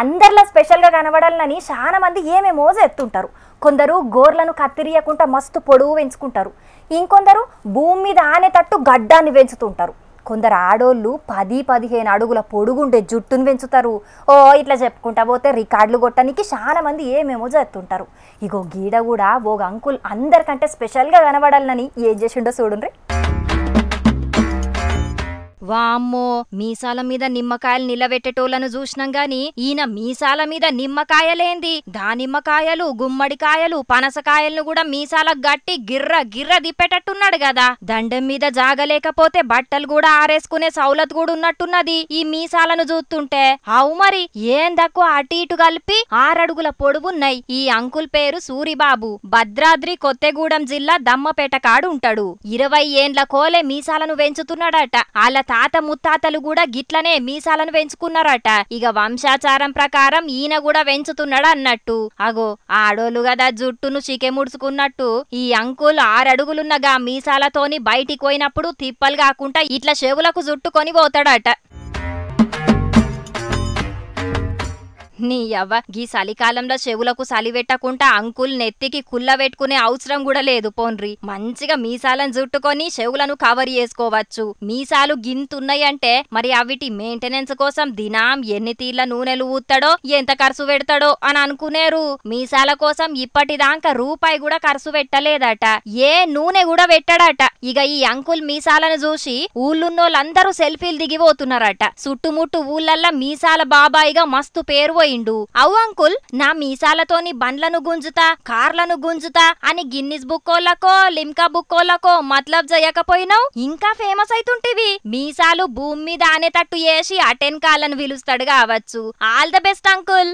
అందరిలా స్పెషల్గా కనబడాలని చాలా మంది ఏమేమో చేస్తుంటారు. కొందరు గోర్లను కత్తిరియకుండా మస్తు పొడువు పెంచుకుంటారు. ఇంకొందరు భూమి మీద ఆనేటట్టు గడ్డాన్ని పెంచుతుంటారు. కొందరు ఆడోళ్ళు 10-15 అడుగుల పొడుగుండే జుట్టును పెంచుతారు. ఇట్లా చెప్పుకుంటా పోతే రికార్డులు కొట్టడానికి చాలా మంది ఏమేమో చేస్తుంటారు. ఇగో గీడ కూడా ఓ అంకుల్ అందరికంటే స్పెషల్గా కనబడాలని ఏం చేసిండో చూడండి. వామ్మో, మీసాల మీద నిమ్మకాయలు నిలబెట్టేటోళ్లను చూసినాం గాని ఈయన మీసాల మీద నిమ్మకాయలేంది, దానిమ్మకాయలు, గుమ్మడికాయలు, పనసకాయలను కూడా మీసాలకు గట్టి గిర్ర గిర్ర దిప్పేటట్టున్నాడు కదా. దండం మీద జాగలేకపోతే బట్టలు కూడా ఆరేసుకునే సౌలత్ కూడా ఉన్నట్టున్నది ఈ మీసాలను చూస్తుంటే. అవు మరి ఏం దక్కువ అటు ఇటు కలిపి 6 అడుగుల పొడువున్నాయి. ఈ అంకుల్ పేరు సూరిబాబు. భద్రాద్రి కొత్తగూడెం జిల్లా దమ్మపేట కాడు ఉంటాడు. 20 ఏండ్ల కోలే మీసాలను పెంచుతున్నాడట. వాళ్ళ తాత ముత్తాతలు కూడా గిట్లనే మీసాలను పెంచుకున్నారట. ఇక వంశాచారం ప్రకారం ఈయన కూడా పెంచుతున్నాడు అన్నట్టు. అగో ఆడోళ్ళు గదా జుట్టును చికెముడుచుకున్నట్టు ఈ అంకుల్ 6 అడుగులున్నగా మీసాలతోని బయటికి పోయినప్పుడు తిప్పలు కాకుండా ఇట్లా చెవులకు జుట్టుకొని పోతాడట. నీ యవ్వ, గీ చలికాలంలో చెవులకు చలి పెట్టకుండా అంకుల్ నెత్తికి కుల్ల పెట్టుకునే అవసరం కూడా లేదు. పోన్రి మంచిగా మీసాలను జుట్టుకొని చెవులను కవర్ చేసుకోవచ్చు. మీసాలు గింతున్నాయంటే మరి అవిటి మెయింటెనెన్స్ కోసం దినం ఎన్ని తీర్ల నూనెలు ఊతాడో ఎంత ఖర్చు పెడతాడో అని అనుకునేరు. మీసాల కోసం ఇప్పటిదాకా రూపాయి కూడా ఖర్చు పెట్టలేదట. ఏ నూనె కూడా పెట్టాడట. ఇక ఈ అంకుల్ మీసాలను చూసి ఊళ్ళున్నోళ్ళందరూ సెల్ఫీలు దిగిపోతున్నారట. చుట్టుముట్టు ఊళ్ళల్లా మీసాల బాబాయిగా మస్తు పేరు పోయిండు. అవు అంకుల్, నా మీసాలతోని బండ్లను గుంజుతా, కార్లను గుంజుతా అని గిన్నిస్ బుక్కోళ్ళకో లిమ్కా బుక్కోళ్ళకో మతలబ్ చేయకపోయినావు ఇంకా ఫేమస్ అయితుంటివి. మీసాలు భూమి మీద ఆనేటట్టు చేసి అటెన్ కాళ్ళను పిలుస్తాడు కావచ్చు. All the best uncle.